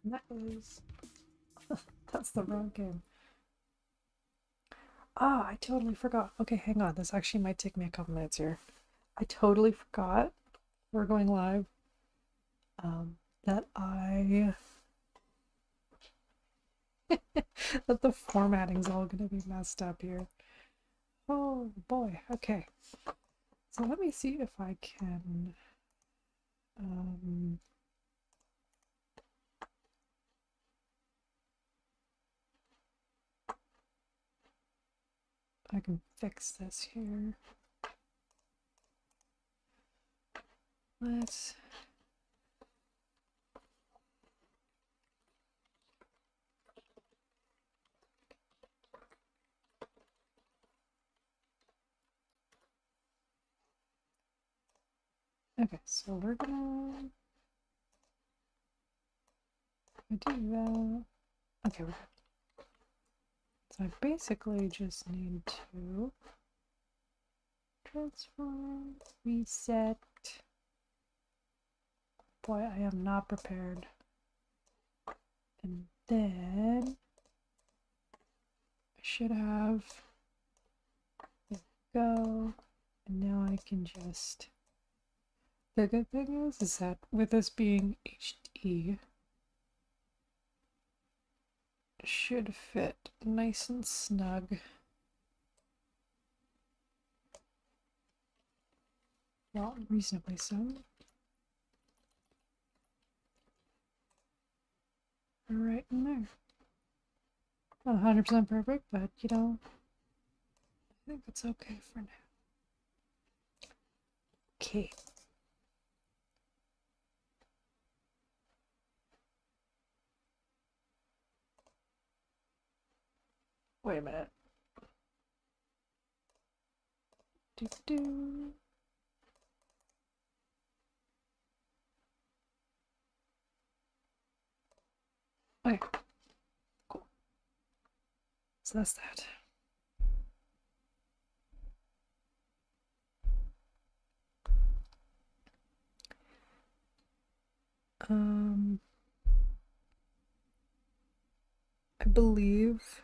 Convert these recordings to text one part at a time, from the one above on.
That is... That's the wrong game. Ah, I totally forgot. Okay, hang on. This actually might take me a couple minutes here. I totally forgot we're going live. That I... that the formatting's all gonna be messed up here. Oh boy, okay. So let me see if I can... I can fix this here. Let's... Okay, so we're gonna do that. Okay, we're good. So I basically just need to transform, reset. Boy, I am not prepared. And then I should have, there we go. And now I can just, the good thing is that with this being HD, it should fit nice and snug. Well, reasonably so. Right in there. Not 100% perfect, but you know, I think it's okay for now. Okay. Wait a minute. Do. Okay. Cool. So that's that. I believe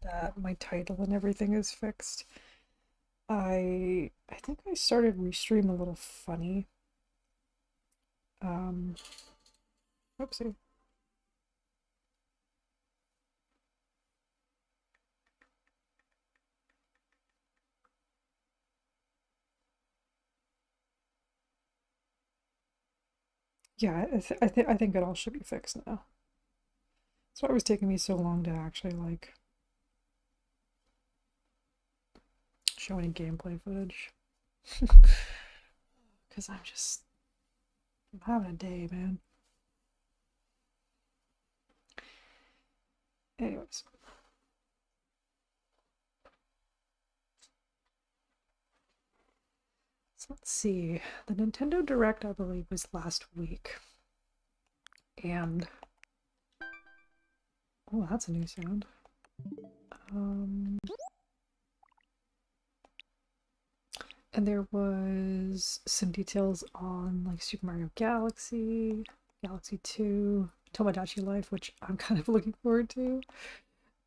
that my title and everything is fixed. I think I started Restream a little funny. Oopsie. Yeah, I think it all should be fixed now. That's why it was taking me so long to actually like show any gameplay footage. Because I'm having a day, man. Anyways. So let's see. The Nintendo Direct, I believe, was last week. And... oh, that's a new sound. And there was some details on like Super Mario Galaxy, Galaxy 2, Tomodachi Life, which I'm kind of looking forward to.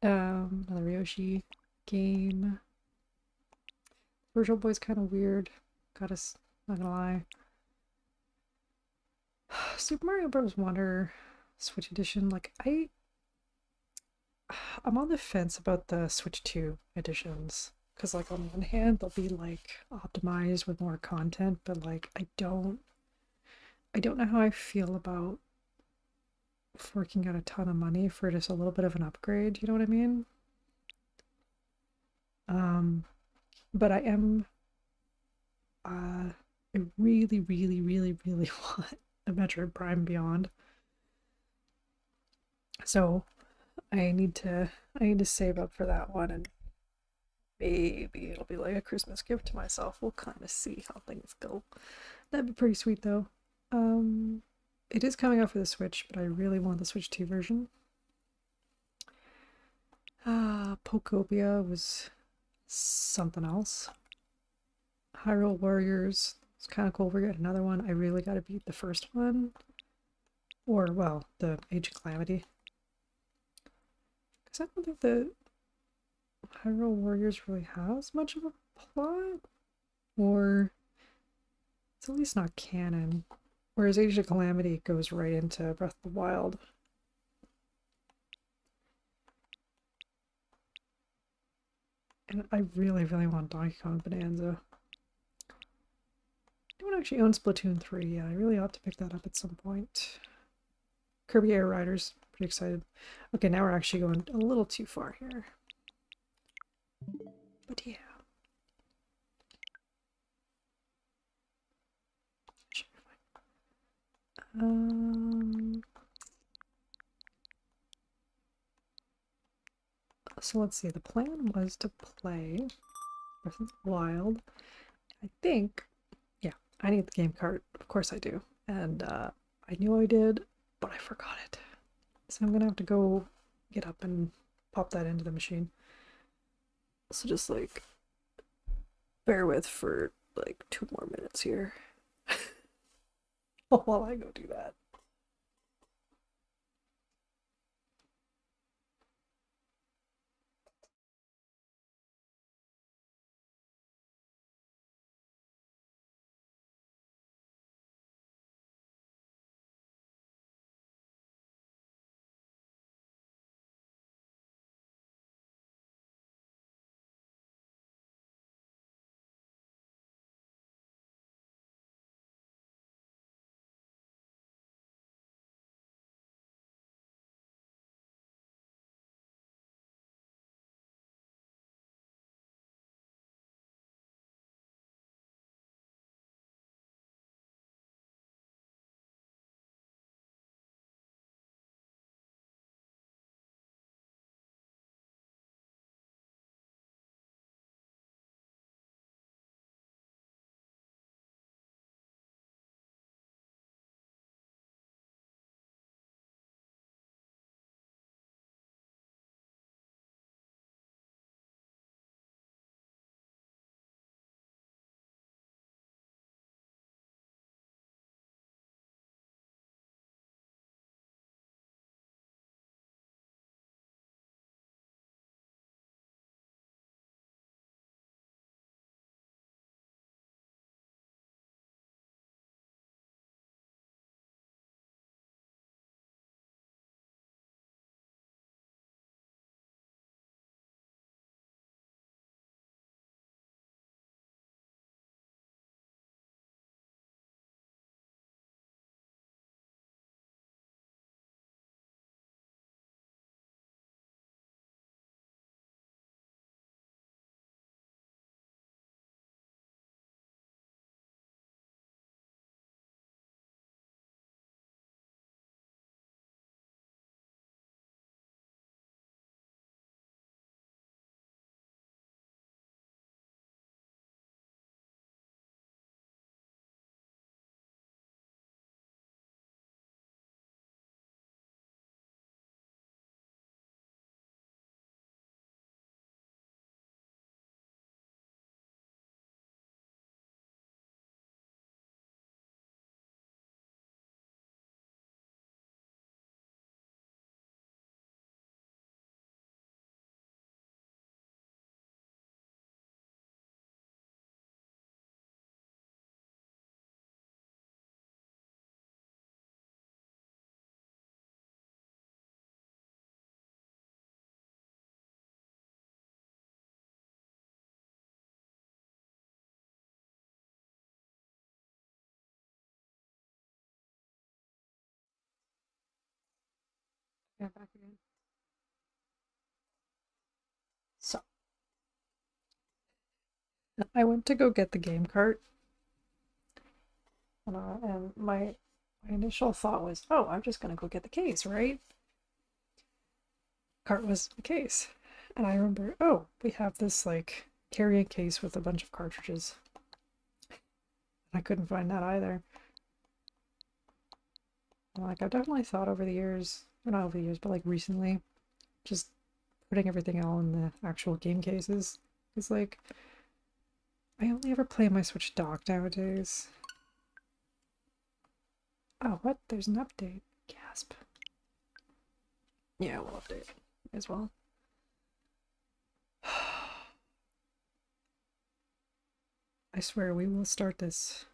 Another Yoshi game. Virtual Boy's kind of weird. Not gonna lie. Super Mario Bros. Wonder Switch Edition, like I'm on the fence about the Switch 2 editions. Because like on one hand they'll be like optimized with more content, but like I don't know how I feel about forking out a ton of money for just a little bit of an upgrade, you know what I mean? But I am I really, really, really, really want a Metroid Prime Beyond. So I need to save up for that one, and maybe it'll be like a Christmas gift to myself. We'll kind of see how things go. That'd be pretty sweet though. It is coming out for the Switch, but I really want the Switch 2 version. Pokopia was something else. Hyrule Warriors, it's kind of cool. We're getting another one. I really got to beat the first one. Or, well, the Age of Calamity. Because I don't think the Hyrule Warriors really has much of a plot. Or it's at least not canon. Whereas Age of Calamity goes right into Breath of the Wild. And I really, really want Donkey Kong Bonanza. I don't actually own Splatoon 3 yet. I really ought to pick that up at some point. Kirby Air Riders. Pretty excited. Okay, now we're actually going a little too far here. But yeah. So let's see. The plan was to play Breath of the Wild. I think, yeah, I need the game cart. Of course I do. And I knew I did, but I forgot it. So I'm gonna have to go get up and pop that into the machine. So just like bear with for like 2 more minutes here while I go do that. Yeah, back again. So I went to go get the game cart, and my initial thought was, oh, I'm just gonna go get the case, right? Cart was the case, and I remember, oh, we have this like carrying case with a bunch of cartridges. I couldn't find that either. Like I've definitely thought over the years, or not over the years, but like recently, just putting everything all in the actual game cases. It's like I only ever play my Switch dock nowadays. Oh, what? There's an update. Gasp. Yeah, we'll update as well. I swear we will start this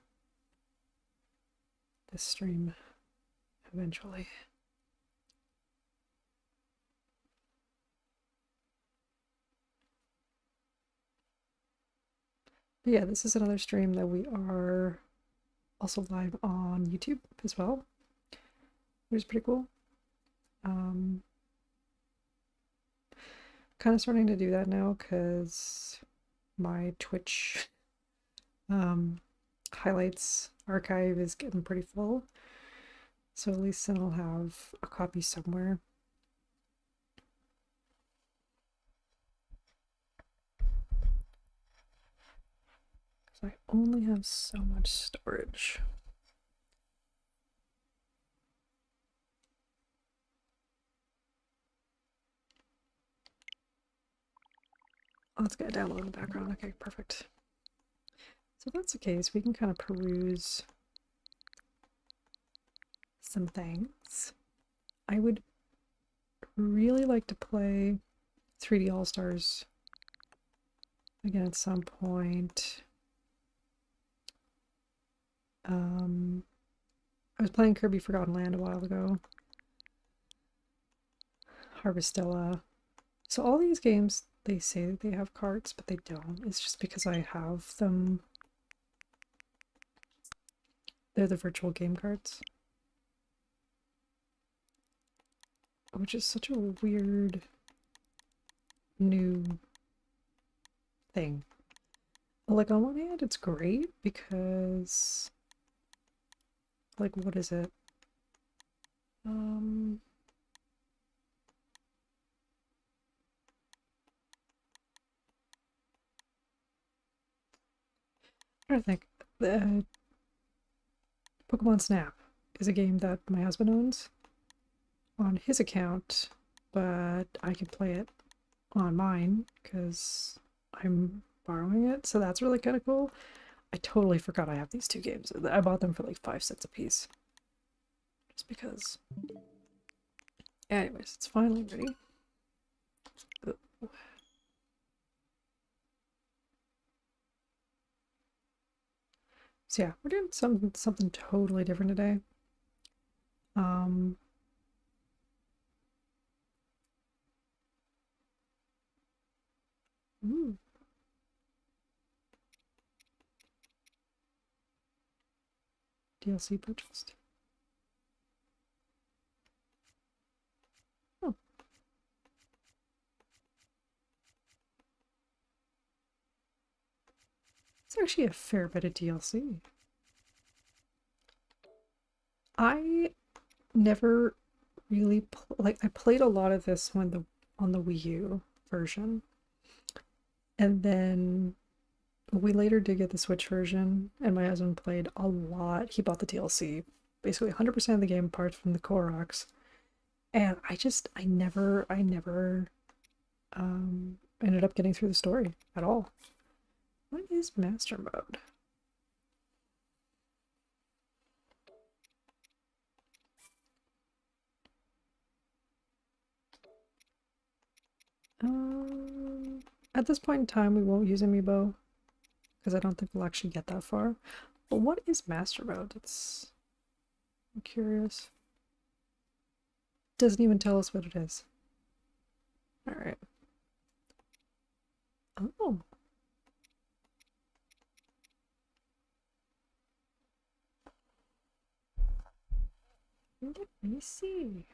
stream eventually. But yeah, this is another stream that we are also live on YouTube as well, which is pretty cool. Kind of starting to do that now because my Twitch highlights archive is getting pretty full. So at least then I'll have a copy somewhere. Because I only have so much storage. Oh, let's get a download in the background. Okay, perfect. So if that's the case, we can kind of peruse some things. I would really like to play 3D All-Stars again at some point. I was playing Kirby Forgotten Land a while ago. Harvestella. So all these games, they say that they have carts, but they don't. It's just because I have them. They're the virtual game carts. Which is such a weird new thing. Like, on one hand, it's great because, like, what is it? I think the Pokemon Snap is a game that my husband owns on his account, but I can play it on mine because I'm borrowing it, so that's really kind of cool. I totally forgot I have these two games. I bought them for like 5 cents a piece. Just because. Anyways, it's finally ready. Ooh. So yeah, we're doing something totally different today. Ooh. DLC purchased. Oh. It's actually a fair bit of DLC. I never really I played a lot of this when on the Wii U version. And then we later did get the Switch version, and my husband played a lot. He bought the DLC, basically 100% of the game apart from the Koroks. And I never ended up getting through the story at all. What is Master Mode? At this point in time, we won't use Amiibo because I don't think we'll actually get that far. But what is Master Mode? I'm curious. Doesn't even tell us what it is. All right. Oh. Let me see.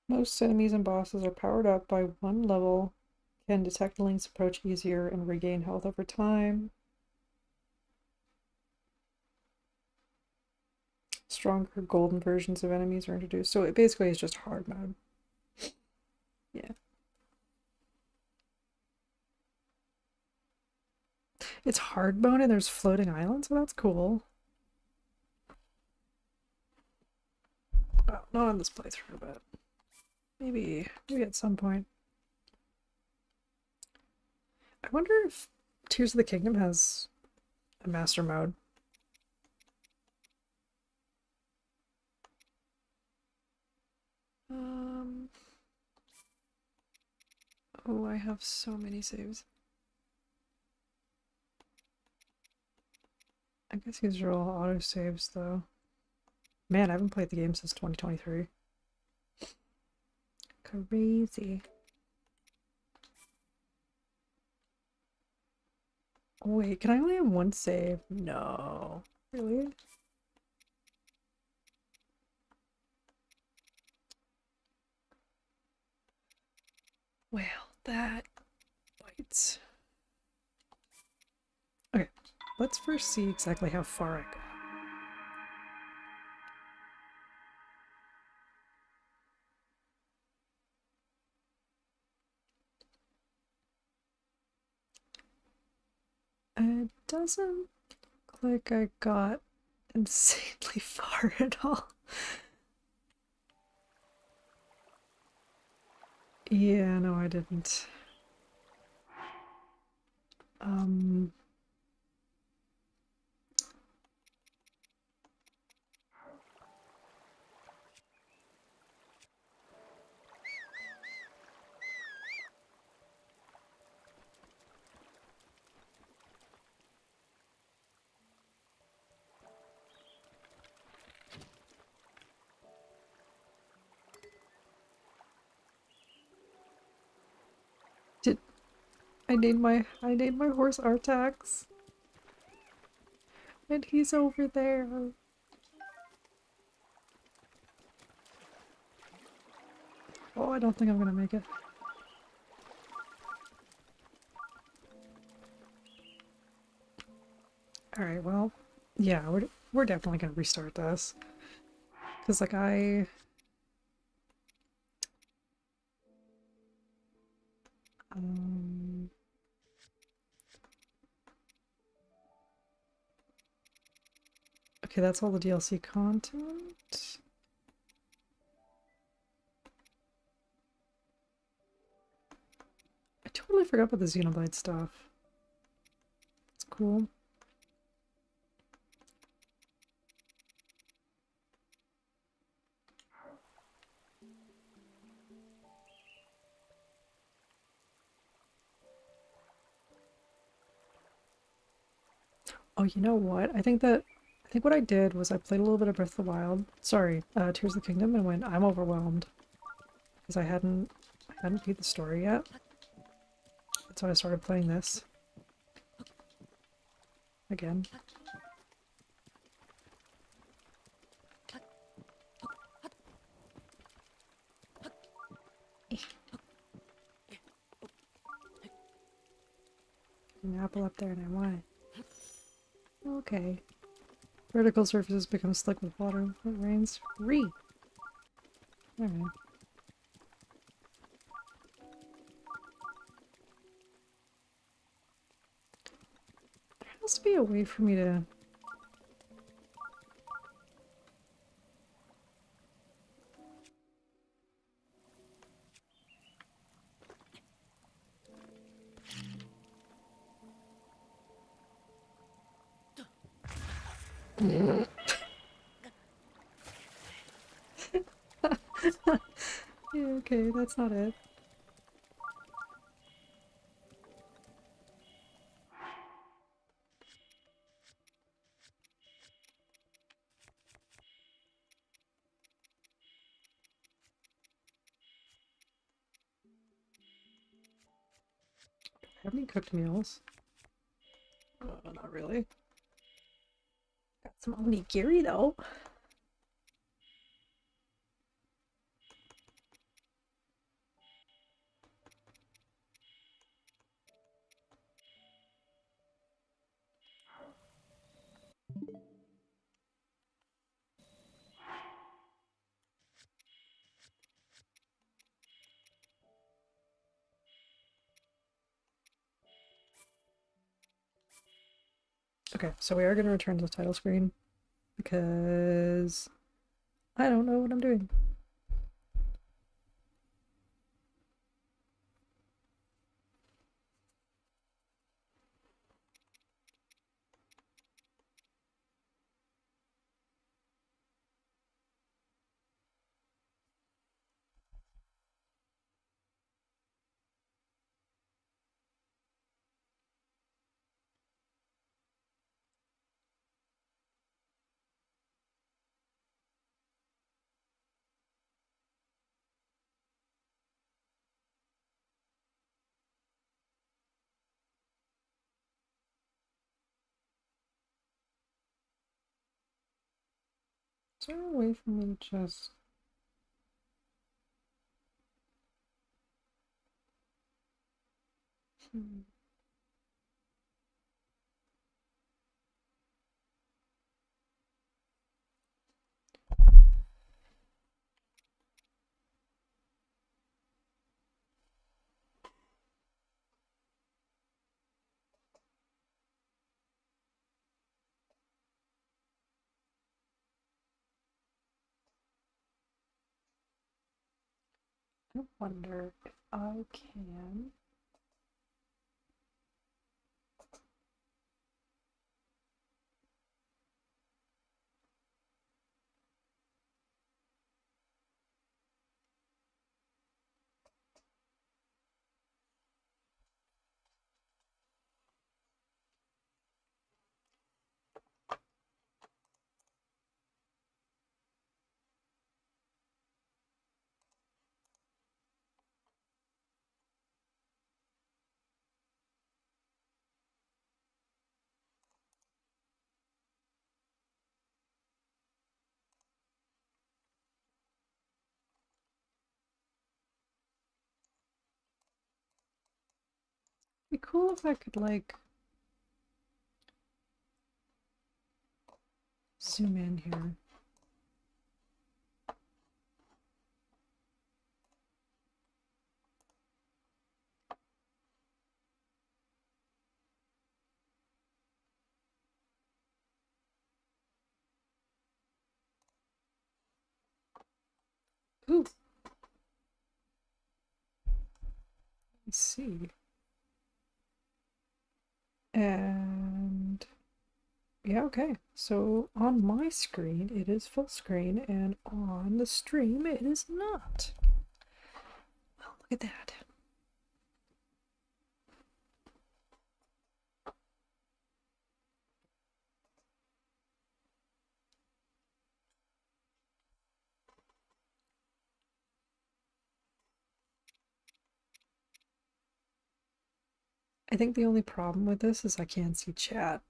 Most enemies and bosses are powered up by one level, can detect Link's approach easier, and regain health over time. Stronger golden versions of enemies are introduced. So it basically is just hard mode. Yeah. It's hard mode and there's floating islands, so that's cool. Well, not on this playthrough, but Maybe at some point. I wonder if Tears of the Kingdom has a master mode. Oh, I have so many saves. I guess these are all auto saves though. Man, I haven't played the game since 2023. Crazy. Oh, wait, can I only have one save? No. Really? Well, that bites. Okay, let's first see exactly how far I got. It doesn't look like I got insanely far at all. Yeah, no, I didn't. Um, did I named my horse Artax, and he's over there. Oh, I don't think I'm gonna make it. All right, well, yeah, we're definitely gonna restart this because like um okay, that's all the DLC content. I totally forgot about the Xenoblade stuff. It's cool. Oh, you know what? I think what I did was I played a little bit of Breath of the Wild. Sorry, Tears of the Kingdom, and went, I'm overwhelmed because I hadn't beat the story yet. That's why I started playing this again. An apple up there and I want it. Okay. Vertical surfaces become slick with water. It rains. Alright. There has to be a way for me to... Yeah, okay, that's not it. Have any cooked meals? Not really. Got some onigiri though. Okay, so we are going to return to the title screen because I don't know what I'm doing. there a way for me to just... I wonder if I can... It'd be cool if I could, like, zoom in here. Ooh! Let's see. And... yeah, okay. So on my screen, it is full screen, and on the stream, it is not. Well, look at that. I think the only problem with this is I can't see chat.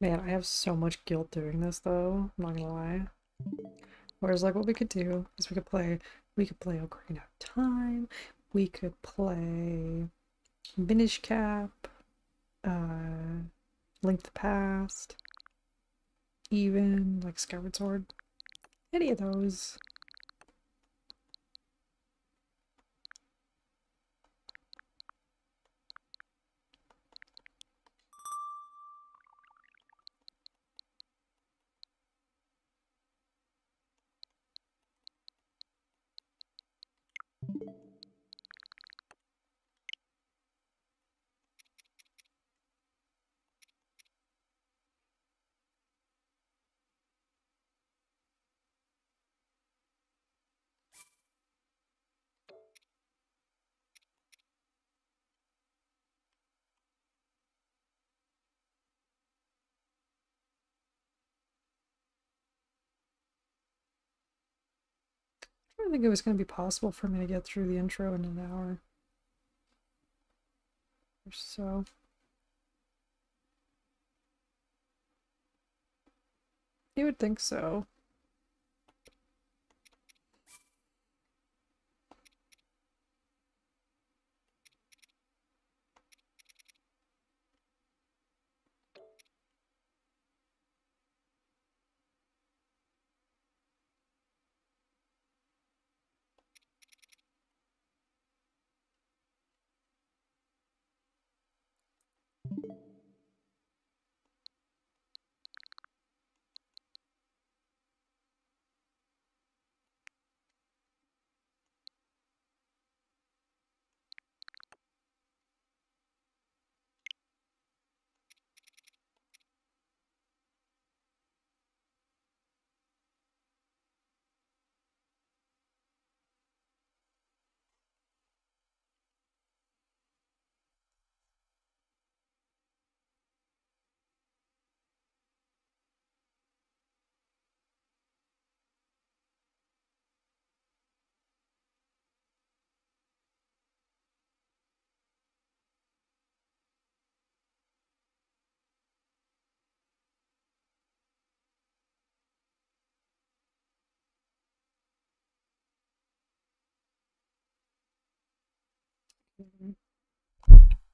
Man, I have so much guilt doing this though, I'm not gonna lie. Whereas like what we could do is we could play Ocarina of Time, we could play Minish Cap, Link to the Past, even like Skyward Sword. Any of those. I don't think it was going to be possible for me to get through the intro in an hour or so. You would think so.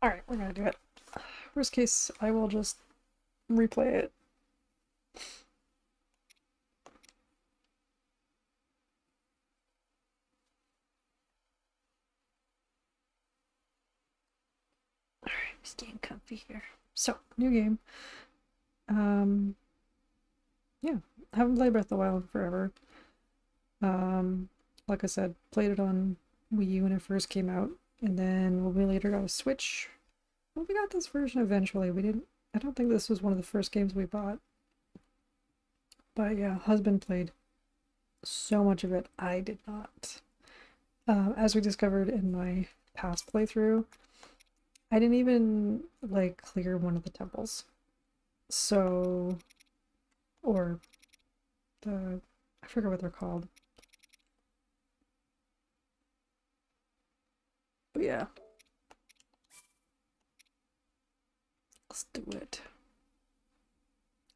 Alright, we're gonna do it. Worst case, I will just replay it. Alright, just getting comfy here. So, new game. Yeah, haven't played Breath of the Wild forever. Like I said, played it on Wii U when it first came out, and then when we later got a Switch. Well, we got this version eventually. We didn't. I don't think this was one of the first games we bought. But yeah, husband played so much of it. I did not. As we discovered in my past playthrough, I didn't even like clear one of the temples. So, or I forget what they're called. But yeah. Let's do it.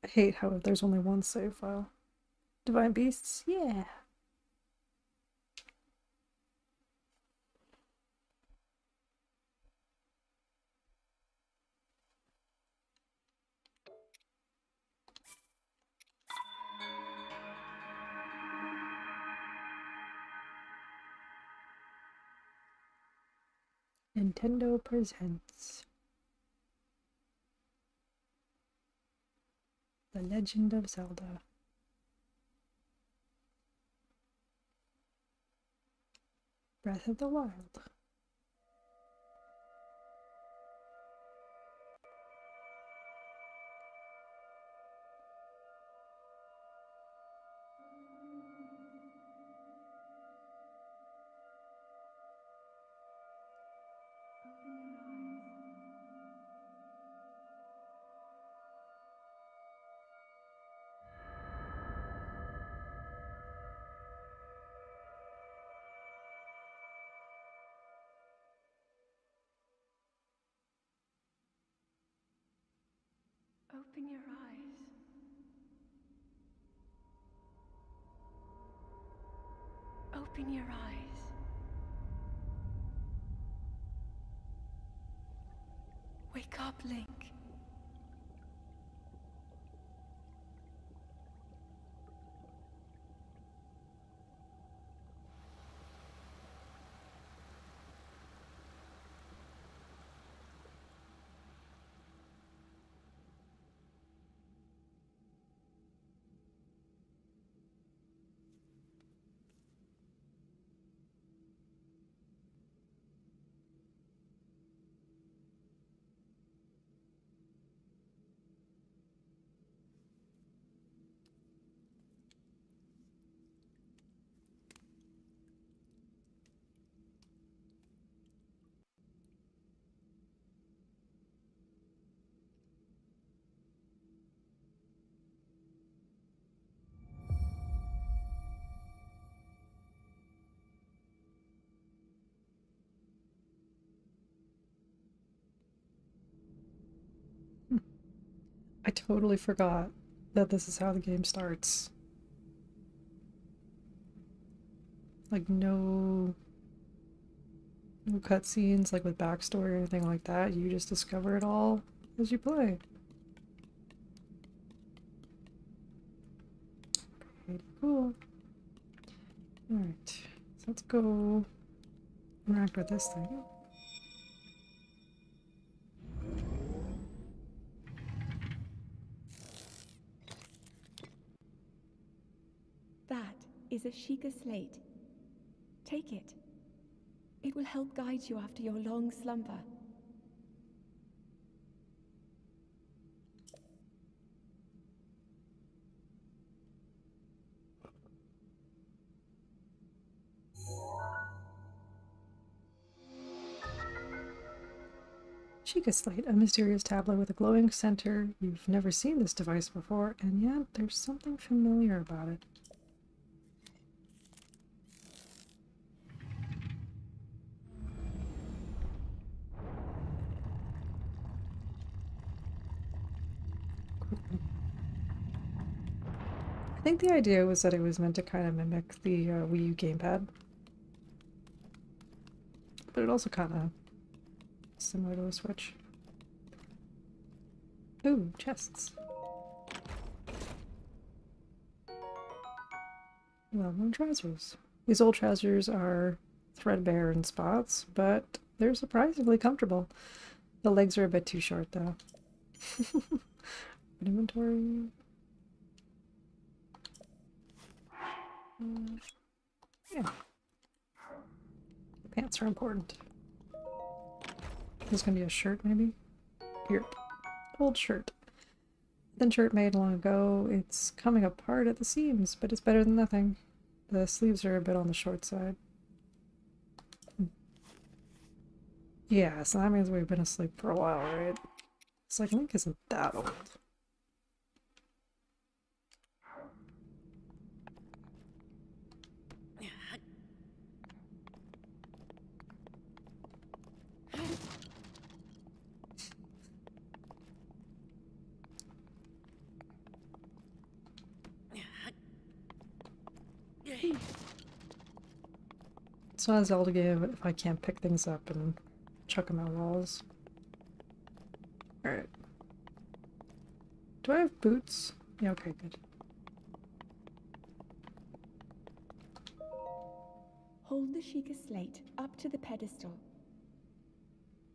I hate how there's only one save file. Divine Beasts? Yeah. Nintendo presents The Legend of Zelda. Breath of the Wild. Open your eyes. Open your eyes. Wake up, Link. I totally forgot that this is how the game starts. Like no cutscenes, like with backstory or anything like that. You just discover it all as you play. Pretty cool. Alright, so let's go interact with this thing. That is a Sheikah slate. Take it. It will help guide you after your long slumber. Sheikah Slate, a mysterious tablet with a glowing center. You've never seen this device before, and yet there's something familiar about it. I think the idea was that it was meant to kind of mimic the Wii U gamepad. But it also kind of similar to a switch. Ooh, chests. Well-worn trousers. These old trousers are threadbare in spots, but they're surprisingly comfortable. The legs are a bit too short, though. Inventory. Yeah. Pants are important. This is gonna be a shirt, maybe? Here. Old shirt. Thin shirt made long ago. It's coming apart at the seams, but it's better than nothing. The sleeves are a bit on the short side. Yeah, so that means we've been asleep for a while, right? It's like Link isn't that old. It's not a Zelda game if I can't pick things up and chuck them at walls. Alright. Do I have boots? Yeah, okay, good. Hold the Sheikah slate up to the pedestal.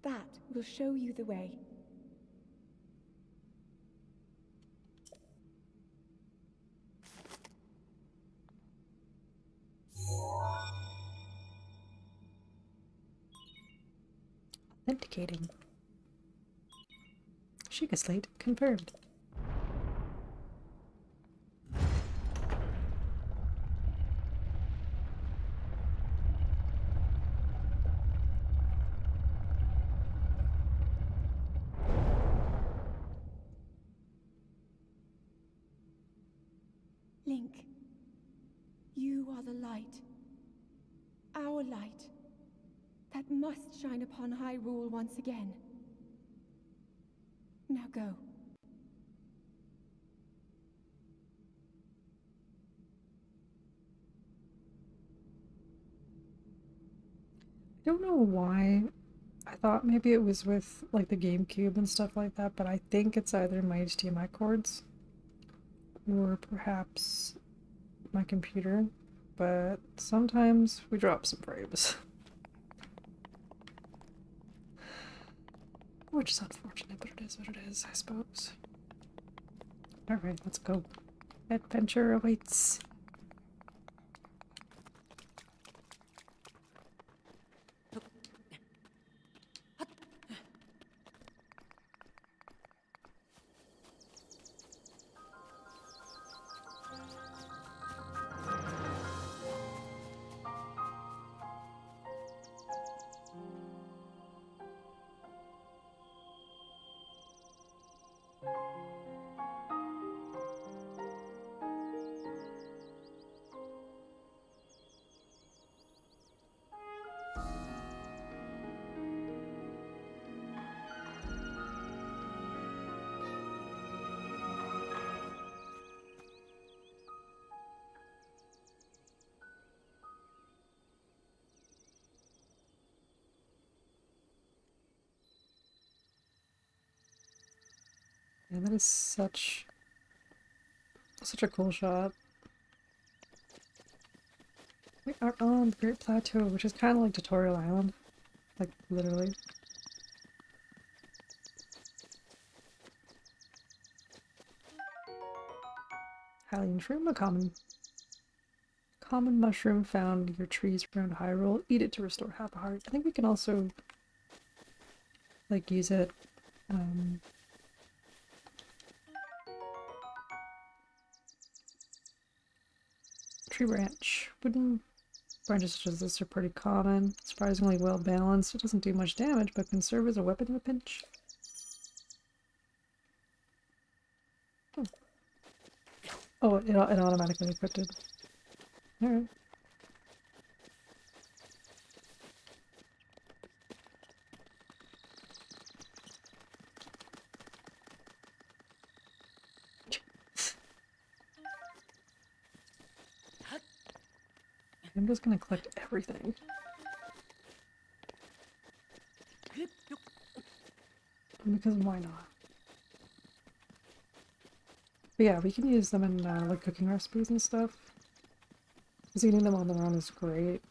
That will show you the way. Authenticating. Sheikah slate confirmed. Link, you are the light. Our light. That must shine upon Hyrule once again. Now go. I don't know why. I thought maybe it was with like the GameCube and stuff like that, but I think it's either my HDMI cords or perhaps my computer. But sometimes we drop some frames. Which is unfortunate, but it is what it is, I suppose. Alright, let's go. Adventure awaits. And that is such a cool shot. We are on the Great Plateau, which is kind of like Tutorial Island. Like, literally. Hylian shroom, a common mushroom found near trees around Hyrule. Eat it to restore half a heart. I think we can also like use it tree branch. Wooden branches such as this are pretty common. Surprisingly well balanced. It doesn't do much damage, but can serve as a weapon in a pinch. Oh, it automatically equipped it. Alright. I'm just gonna collect everything. because why not? But yeah, we can use them in like cooking recipes and stuff. Because eating them on their own is great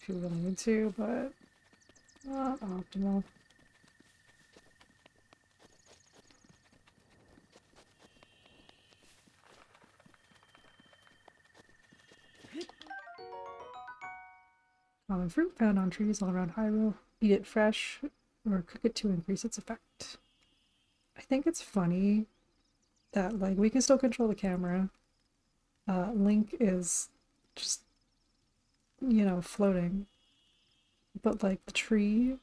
if you really need to, but not optimal. Common fruit found on trees all around Hyrule. Eat it fresh or cook it to increase its effect. I think it's funny that like we can still control the camera. Link is just, you know, floating, but like the tree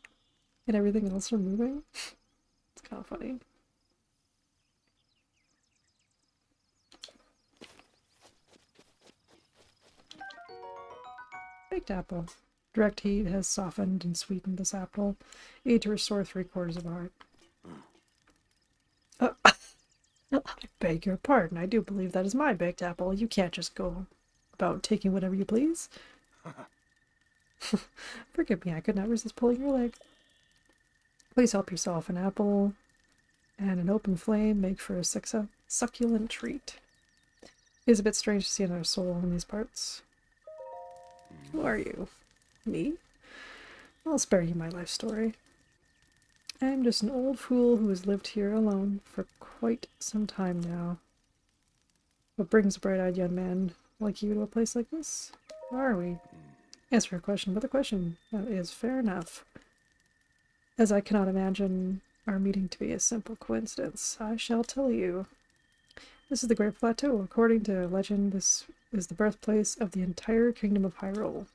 and everything else are moving. It's kind of funny. Baked apple. Direct heat has softened and sweetened this apple. Eat to restore 3/4 of a heart. I beg your pardon. I do believe that is my baked apple. You can't just go about taking whatever you please. Forgive me, I could not resist pulling your leg. Please help yourself. An apple and an open flame make for a succulent treat. It is a bit strange to see another soul in these parts. Who are you? Me? I'll spare you my life story. I am just an old fool who has lived here alone for quite some time now. What brings a bright-eyed young man like you to a place like this? Who are we? Answer your question, but the question is fair enough. As I cannot imagine our meeting to be a simple coincidence, I shall tell you. This is the Great Plateau. According to legend, this is the birthplace of the entire kingdom of Hyrule.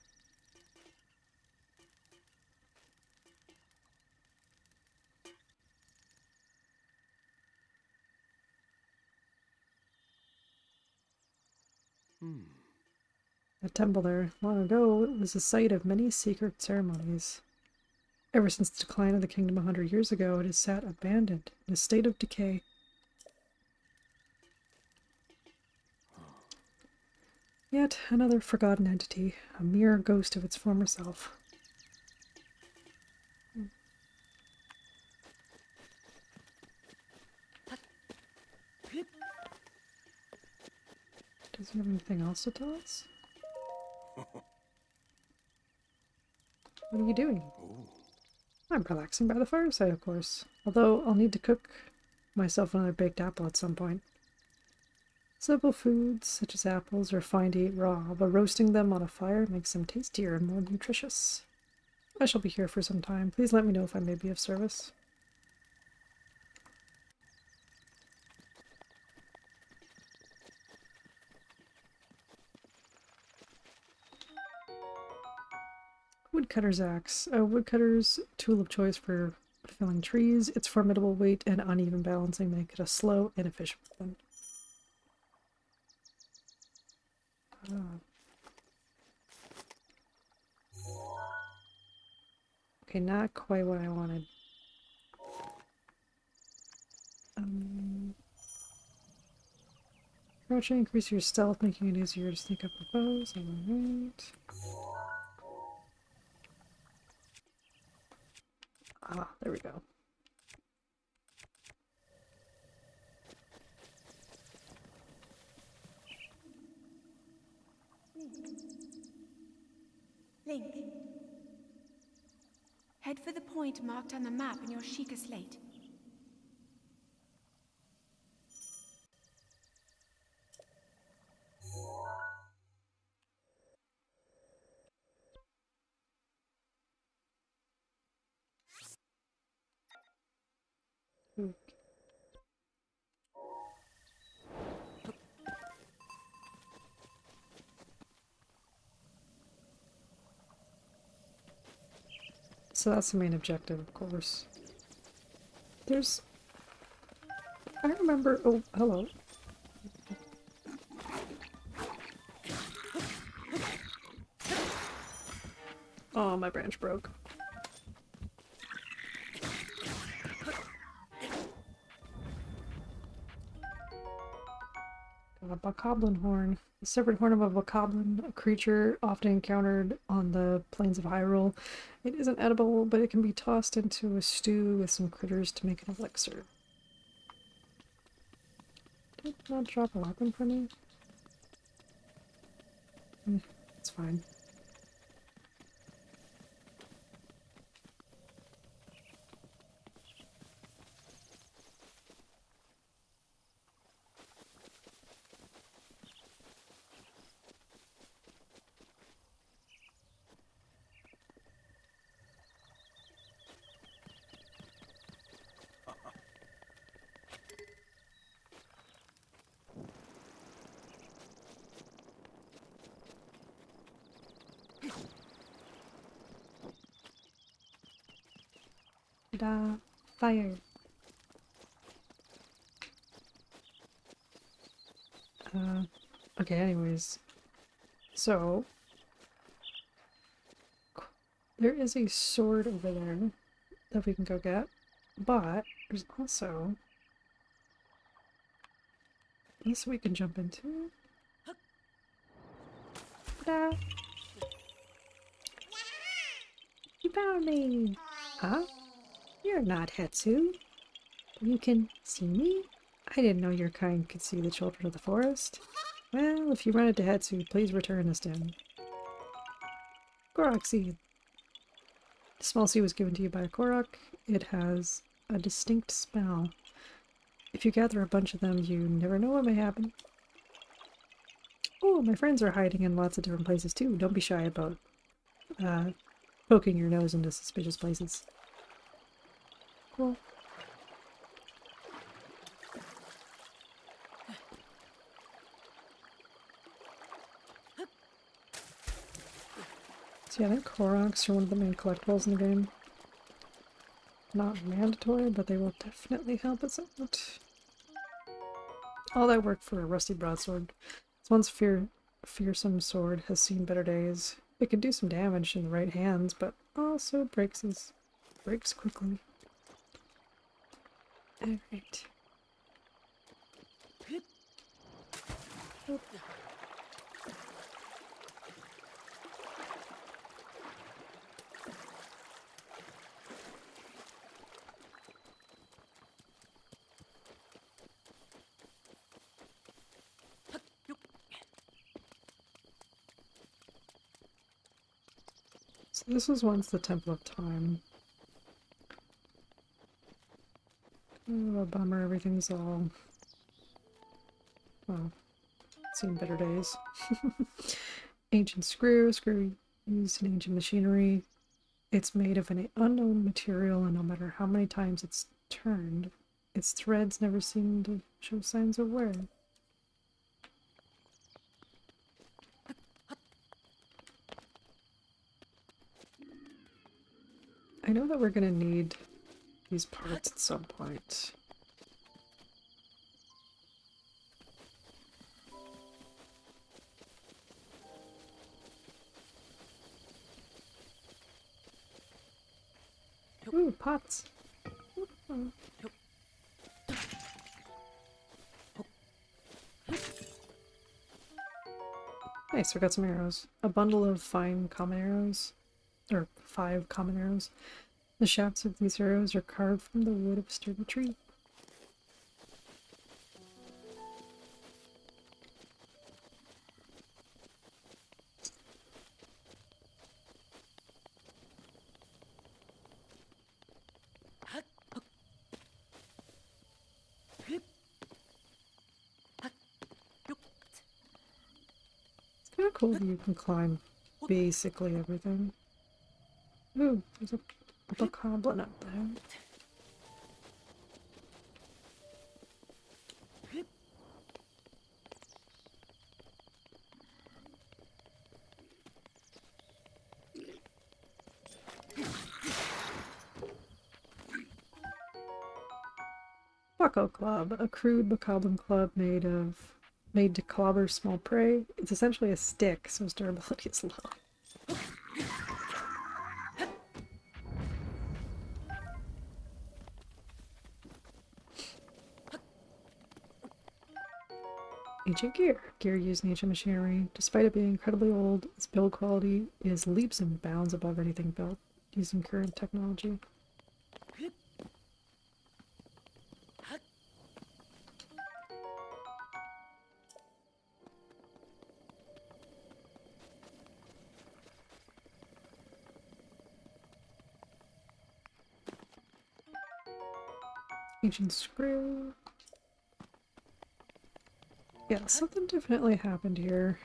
That temple there, long ago, it was the site of many secret ceremonies. Ever since the decline of the kingdom 100 years ago, it has sat abandoned, in a state of decay. Yet another forgotten entity, a mere ghost of its former self. Does he have anything else to tell us? What are you doing? I'm relaxing by the fireside, of course. Although I'll need to cook myself another baked apple at some point. Simple foods, such as apples, are fine to eat raw, but roasting them on a fire makes them tastier and more nutritious. I shall be here for some time. Please let me know if I may be of service. Woodcutter's axe. A woodcutter's tool of choice for felling trees. Its formidable weight and uneven balancing make it a slow and efficient weapon. Okay, not quite what I wanted. Crouching, increase your stealth, making it easier to sneak up on foes. Alright. Ah, there we go. Link. Head for the point marked on the map in your Sheikah slate. Ooh. So that's the main objective, of course. There's... I remember... Oh, hello. Oh, my branch broke. A bokoblin horn. The severed horn of a bokoblin, a creature often encountered on the plains of Hyrule. It isn't edible, but it can be tossed into a stew with some critters to make an elixir. Did it not drop a weapon for me? It's fine. Ta-da! Fire! Okay, anyways. So, there is a sword over there that we can go get, but there's also this we can jump into. Ta-da! You found me! Huh? You're not Hetsu. You can see me? I didn't know your kind could see the children of the forest. Well, if you run into Hetsu, please return this down. Korok seed. The small seed was given to you by a Korok. It has a distinct smell. If you gather a bunch of them, you never know what may happen. Oh, my friends are hiding in lots of different places too. Don't be shy about poking your nose into suspicious places. Cool. So yeah, I think Koroks are one of the main collectibles in the game. Not mandatory, but they will definitely help us out. All that work for a rusty broadsword. This once fearsome sword has seen better days. It can do some damage in the right hands, but also breaks quickly. Alright. So this was once the Temple of Time. Oh, a bummer, everything's all... well, seen better days. Ancient screw used in ancient machinery. It's made of an unknown material, and no matter how many times it's turned, its threads never seem to show signs of wear. I know that we're gonna need these parts at some point. Ooh, pots! Ooh. Nice, we got some arrows. A bundle of fine common arrows. Or 5 common arrows. The shafts of these arrows are carved from the wood of a sturdy tree. It's kind of cool that you can climb basically everything. Ooh, there's a bokoblin up there. Bucko Club, a crude bokoblin club made to clobber small prey. It's essentially a stick, so its durability is low. Ancient gear. Gear used in ancient machinery. Despite it being incredibly old, its build quality is leaps and bounds above anything built using current technology. Ancient screw. Yeah, something definitely happened here.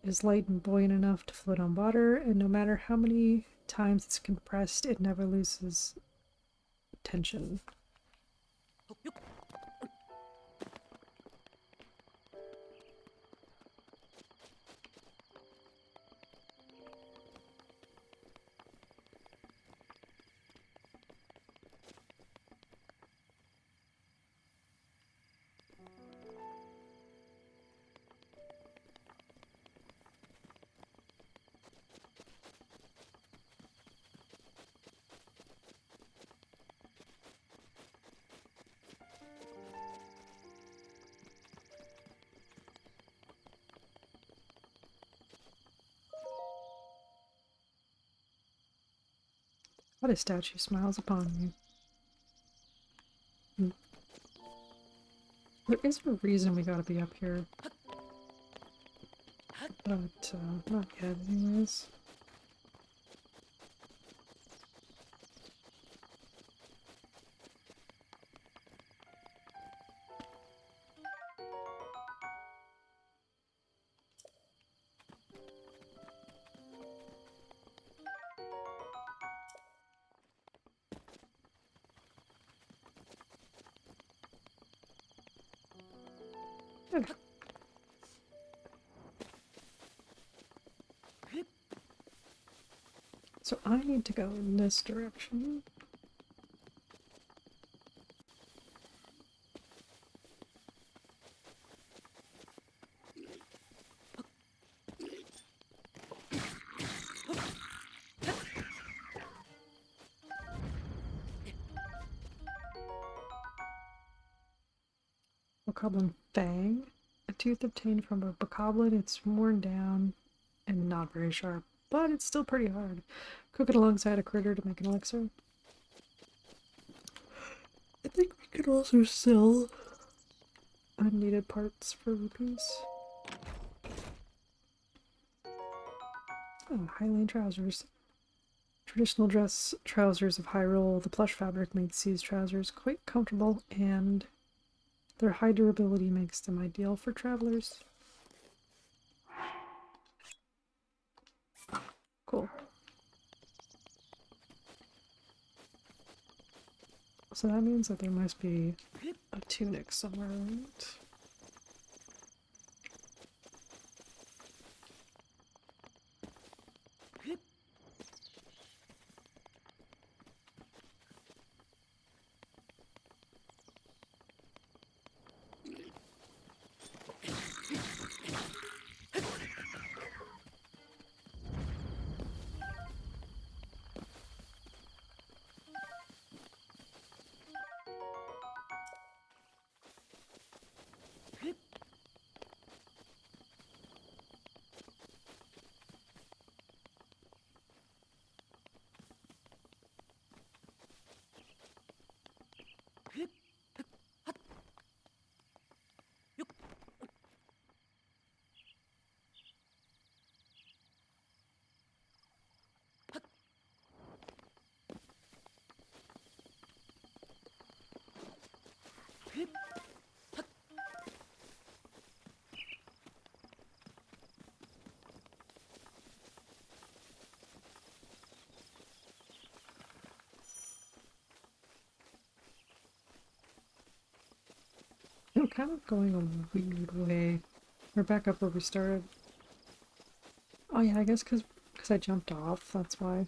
Is light and buoyant enough to float on water, and no matter how many times it's compressed, it never loses tension. What a statue smiles upon you. There is a reason we gotta be up here. But, not yet anyways. Good. So I need to go in this direction. Bokoblin Fang. A tooth obtained from a bokoblin. It's worn down and not very sharp, but it's still pretty hard. Cook it alongside a critter to make an elixir. I think we could also sell unneeded parts for rupees. Oh, Highland trousers. Traditional dress trousers of Hyrule. The plush fabric makes these trousers quite comfortable, and their high durability makes them ideal for travelers. Cool. So that means that there must be a tunic somewhere, right? I'm kind of going a weird way. We're back up where we started. Oh yeah, I guess because I jumped off, that's why.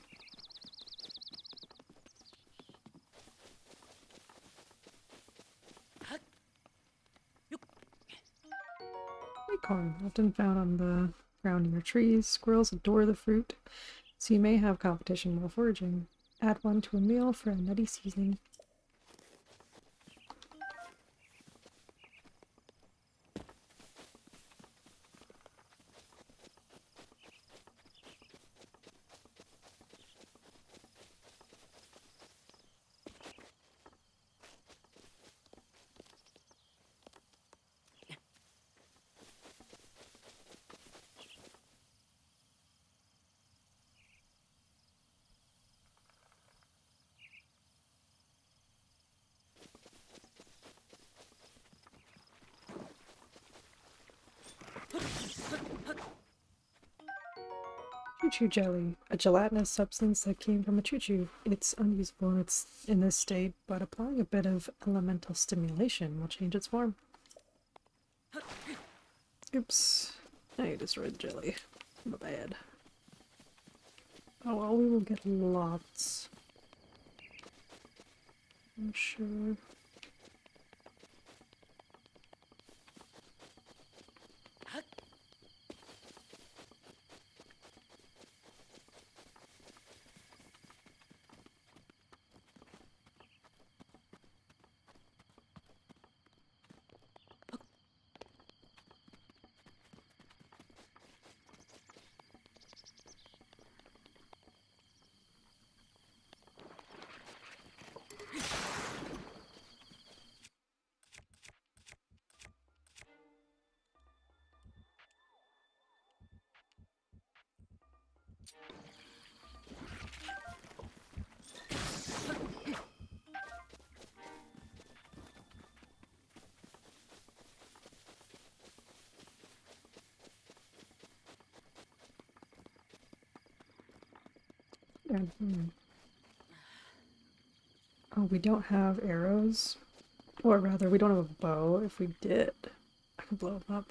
Acorn, often found on the ground near trees. Squirrels adore the fruit, so you may have competition while foraging. Add one to a meal for a nutty seasoning. Choo-choo jelly, a gelatinous substance that came from a choo-choo. It's unusable in this state, but applying a bit of elemental stimulation will change its form. Oops. I destroyed the jelly. My bad. Oh well, we will get lots. I'm sure. Oh, we don't have arrows. Or rather, we don't have a bow. If we did, I could blow them up.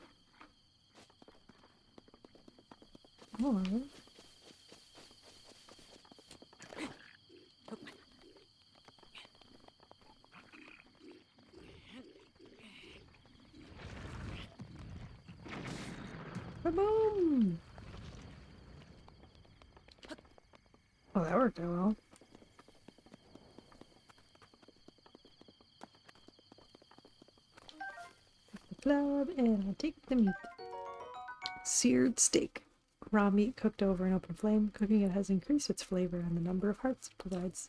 Oh. Boom! Oh, that worked out well. Take the club and I'll take the meat. Seared steak. Raw meat cooked over an open flame. Cooking it has increased its flavor and the number of hearts it provides.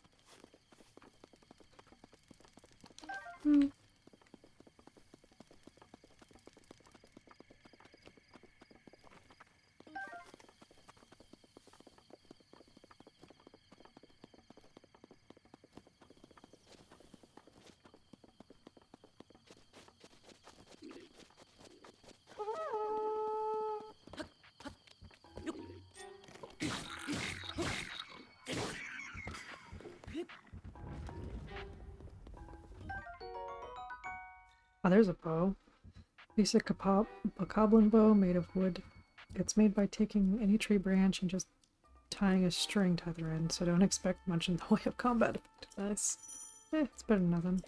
Oh, there's a bow. Basic bokoblin bow made of wood. It's made by taking any tree branch and just tying a string to the end, so don't expect much in the way of combat effectiveness. It's better than nothing.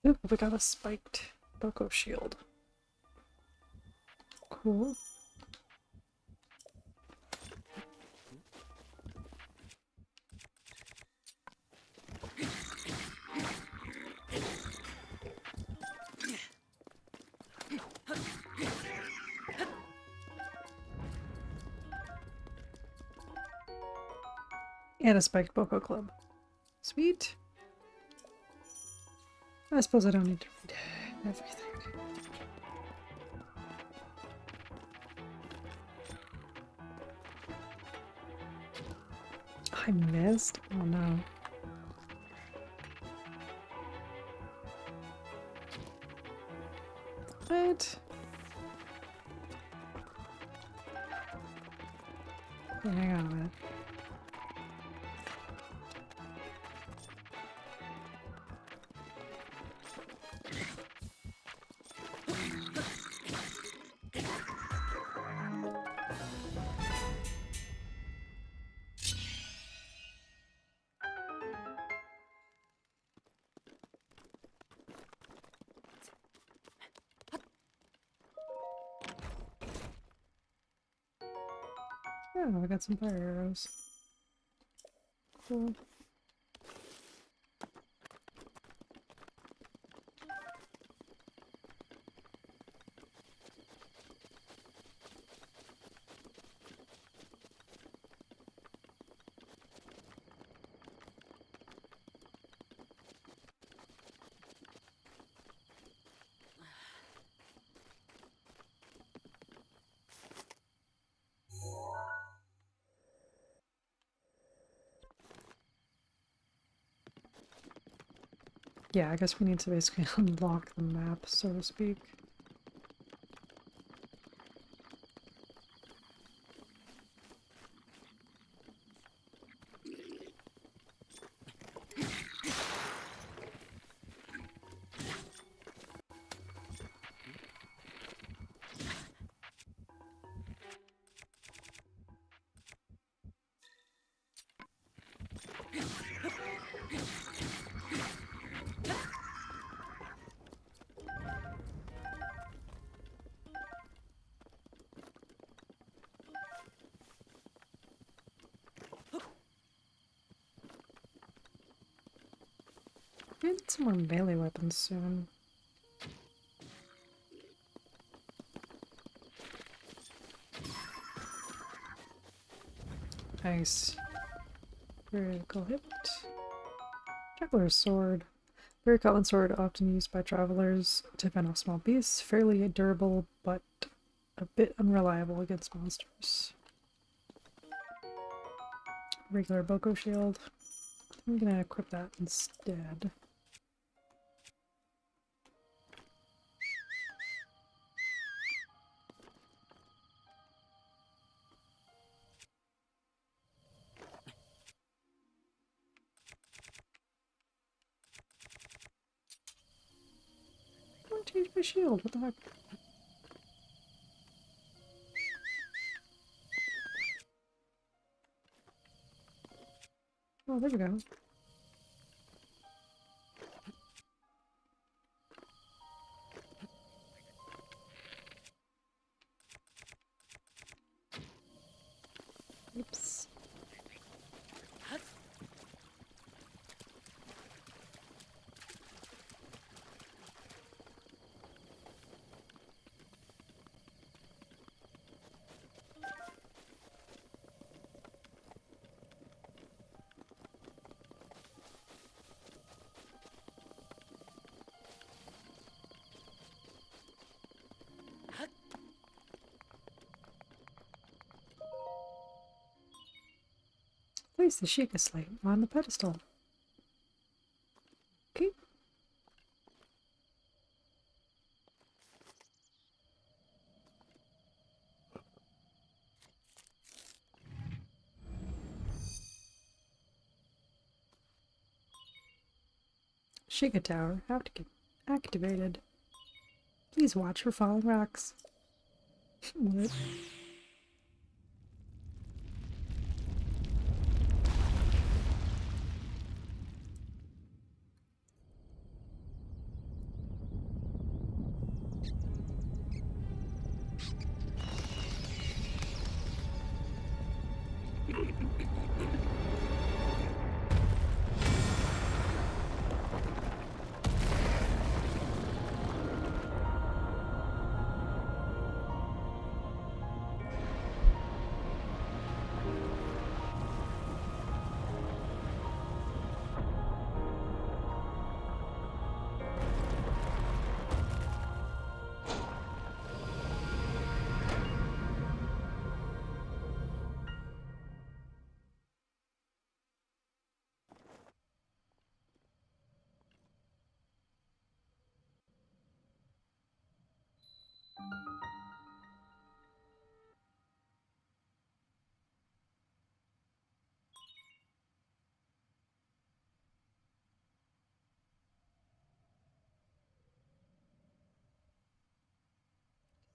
Ooh, we got a spiked Boko shield. Cool. And a spiked Boko club. Sweet. I suppose I don't need to read everything. I missed? Oh no. What? Hang on a minute. Oh, I got some fire arrows. Cool. Yeah, I guess we need to basically unlock the map, so to speak. We need some more melee weapons soon. Nice. Critical hit. Traveler's sword. Very common sword, often used by travelers to fend off small beasts. Fairly durable, but a bit unreliable against monsters. Regular Boko shield. I'm gonna equip that instead. I want to change my shield. What the heck? Oh, there we go. Oops. Place the Sheikah slate on the pedestal. Okay. Sheikah Tower activated. Please watch for falling rocks. What?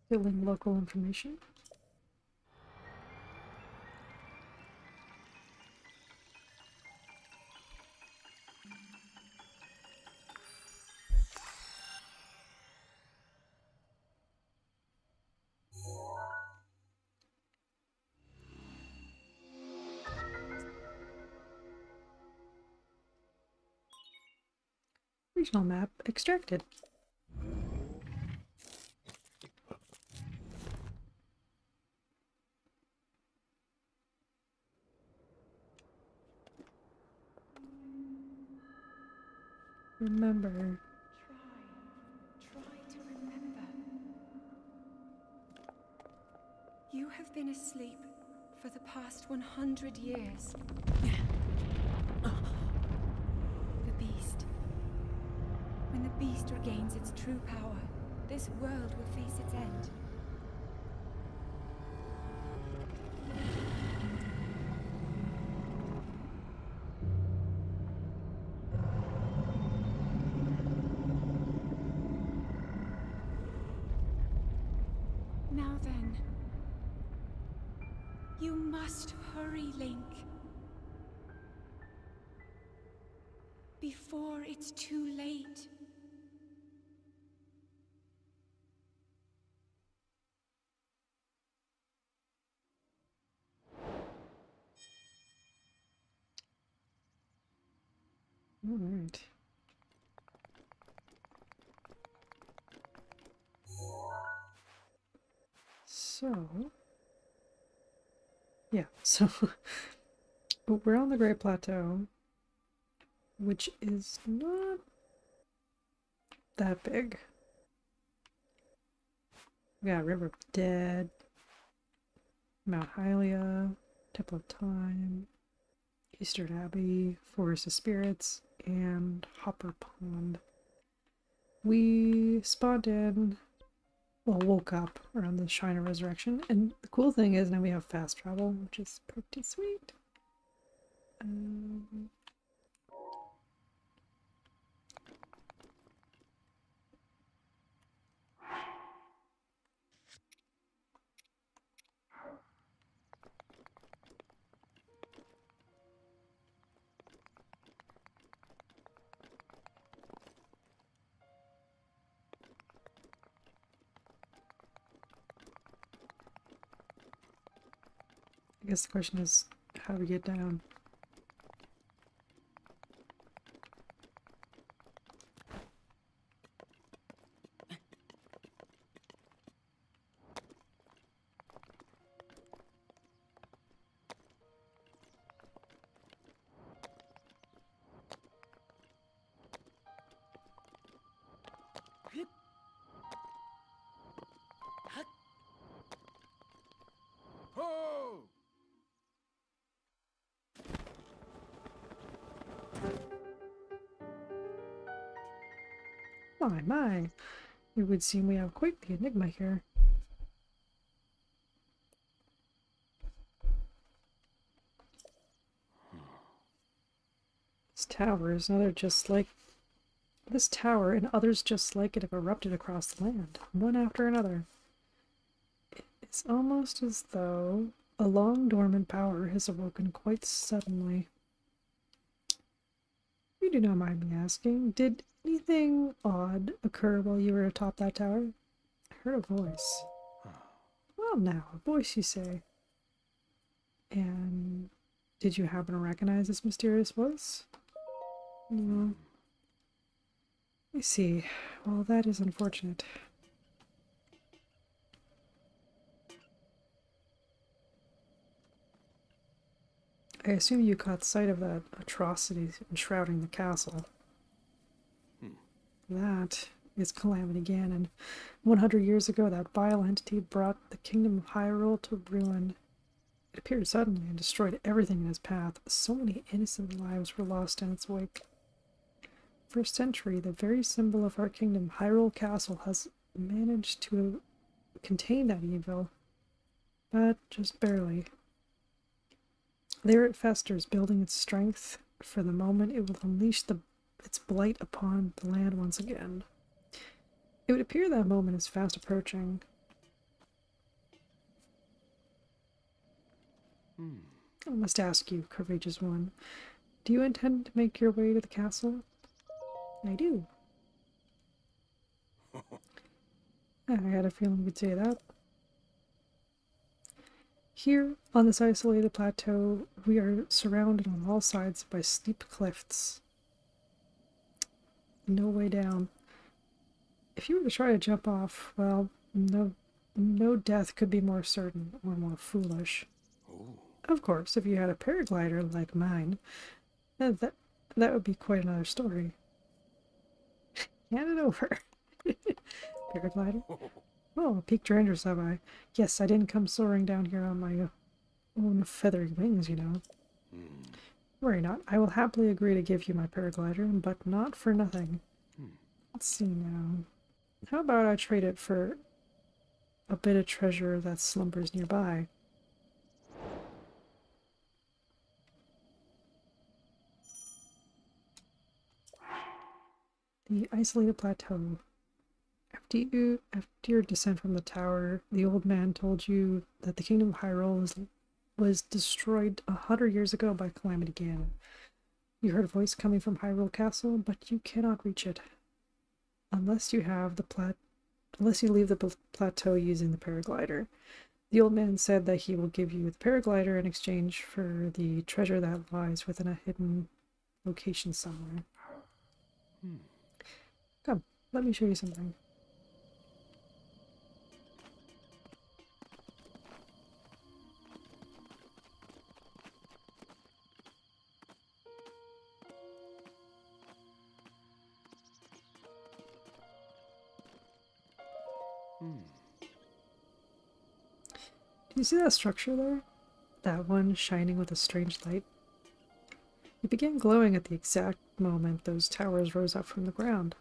Filling local information. Regional map extracted. Remember. Try to remember. You have been asleep for the past 100 years. The beast. beast regains its true power, this world will face its end. Now then, you must hurry, Link. Before it's too late. All right. So, yeah, so we're on the Great Plateau, which is not that big. We got River of the Dead, Mount Hylia, Temple of Time, Eastern Abbey, Forest of Spirits, and Hopper Pond. We spawned in, well, woke up around the Shrine of Resurrection, and the cool thing is now we have fast travel, which is pretty sweet. I guess the question is, how do we get down? My, it would seem we have quite the enigma here. This tower is another just like this tower, and others just like it have erupted across the land, one after another. It's almost as though a long dormant power has awoken quite suddenly. You do not mind me asking, did anything odd occur while you were atop that tower? I heard a voice. Well now, a voice you say. And did you happen to recognize this mysterious voice? No. I see. Well, that is unfortunate. I assume you caught sight of that atrocity enshrouding the castle. That is Calamity Ganon. 100 years ago, that vile entity brought the kingdom of Hyrule to ruin. It appeared suddenly and destroyed everything in its path. So many innocent lives were lost in its wake. For a century, the very symbol of our kingdom, Hyrule Castle, has managed to contain that evil, but just barely. There it festers, building its strength. For the moment, it will unleash its blight upon the land once again. It would appear that moment is fast approaching. I must ask you, courageous one, do you intend to make your way to the castle? I do. I had a feeling you'd say that. Here, on this isolated plateau, we are surrounded on all sides by steep cliffs. No way down. If you were to try to jump off, well, no death could be more certain or more foolish. Of course, if you had a paraglider like mine, that would be quite another story. Hand it over. Paraglider? Oh, piqued your interest, have I? Yes, I didn't come soaring down here on my own feathery wings, you know. Worry not. I will happily agree to give you my paraglider, but not for nothing. Let's see now. How about I trade it for a bit of treasure that slumbers nearby? The isolated plateau. After your descent from the tower, the old man told you that the kingdom of Hyrule was destroyed 100 years ago by Calamity Ganon. You heard a voice coming from Hyrule Castle, but you cannot reach it unless you leave the plateau using the paraglider. The old man said that he will give you the paraglider in exchange for the treasure that lies within a hidden location somewhere. Come, let me show you something. Do you see that structure there? That one shining with a strange light? It began glowing at the exact moment those towers rose up from the ground.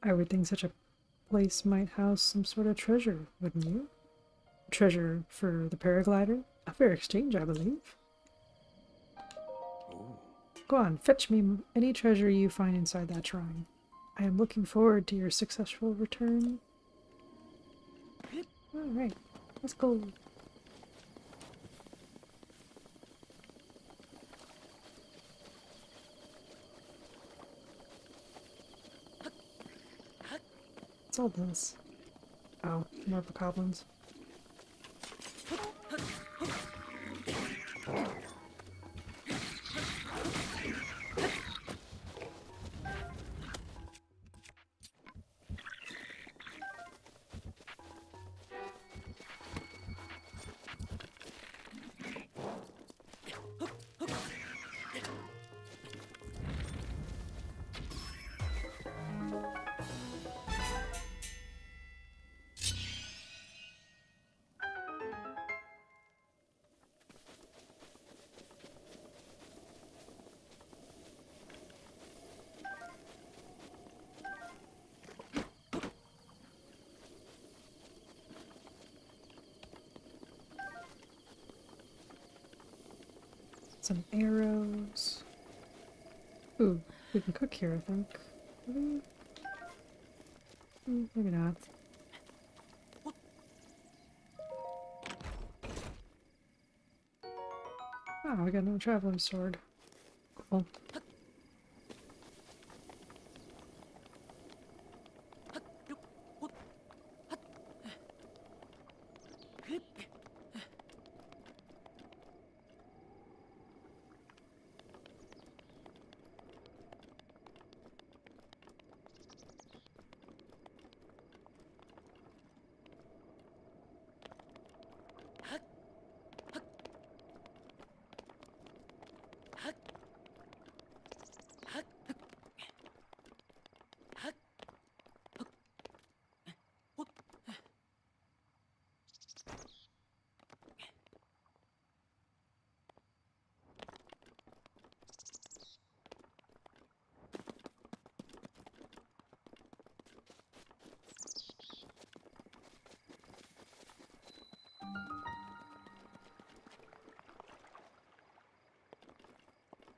I would think such a place might house some sort of treasure, wouldn't you? Treasure for the paraglider? A fair exchange, I believe. Go on, fetch me any treasure you find inside that shrine. I am looking forward to your successful return. Alright, let's go. What's all this? Oh, more goblins. Some arrows. Ooh, we can cook here, I think. Maybe not. Oh, I got no traveling sword. Cool.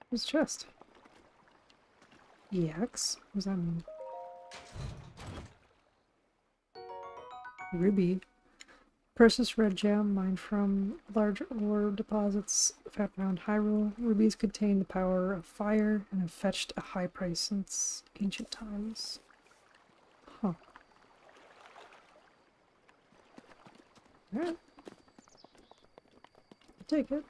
Where's the chest? EX? What does that mean? Ruby. Precious red gem mined from large ore deposits found around Hyrule. Rubies contain the power of fire and have fetched a high price since ancient times. Huh. Alright. I'll take it.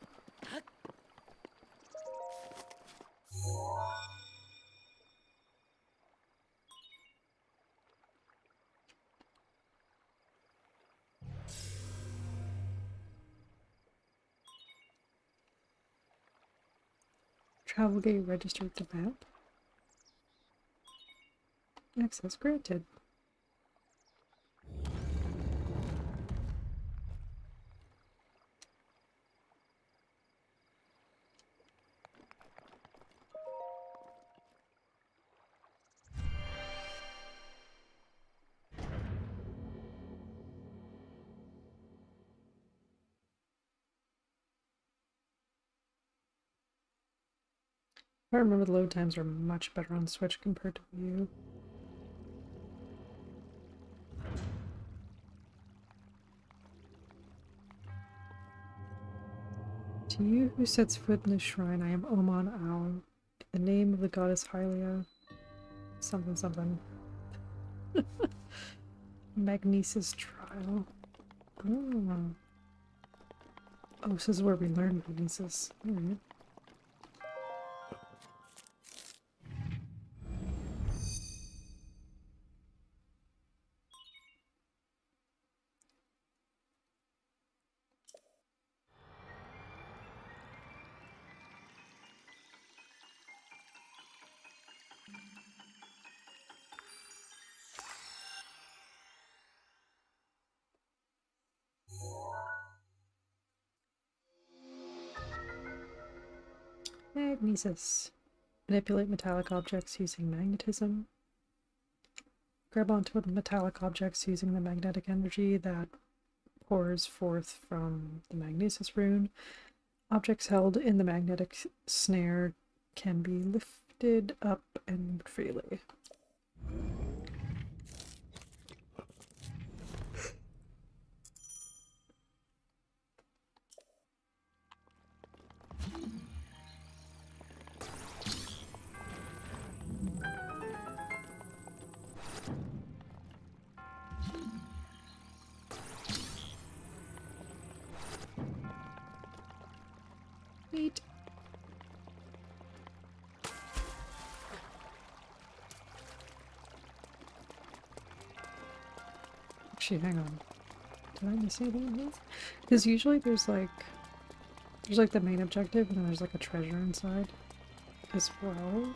Travel gate registered to map. Access granted. I remember the load times are much better on Switch compared to Wii U. To you who sets foot in the shrine, I am Oman Owl. In the name of the goddess Hylia. Something something. Magnesis trial. Oh. Oh, this is where we learn Magnesis. Alright. Magnesis. Manipulate metallic objects using magnetism. Grab onto metallic objects using the magnetic energy that pours forth from the Magnesis rune. Objects held in the magnetic snare can be lifted up and moved freely. Neat. Actually, hang on. Did I miss anything else? Because usually there's like the main objective and then there's like a treasure inside as well.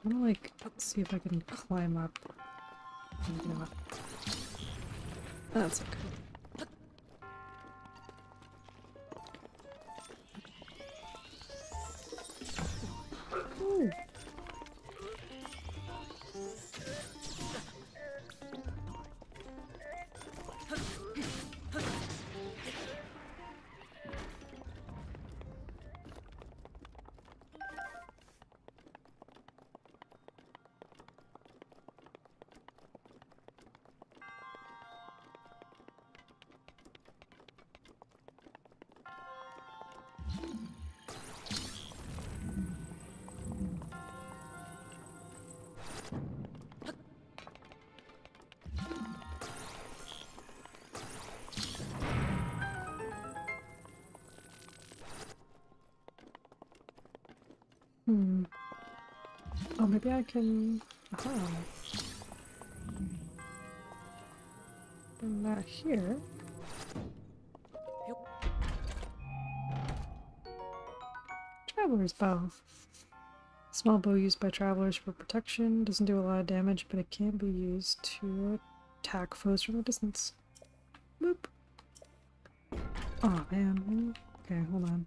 I wanna like see if I can climb up. Maybe not. That's okay. Ooh. Oh, maybe I can... Aha. Bring that here. Traveler's bow. Small bow used by travelers for protection. Doesn't do a lot of damage, but it can be used to attack foes from a distance. Boop. Oh man. Okay, hold on.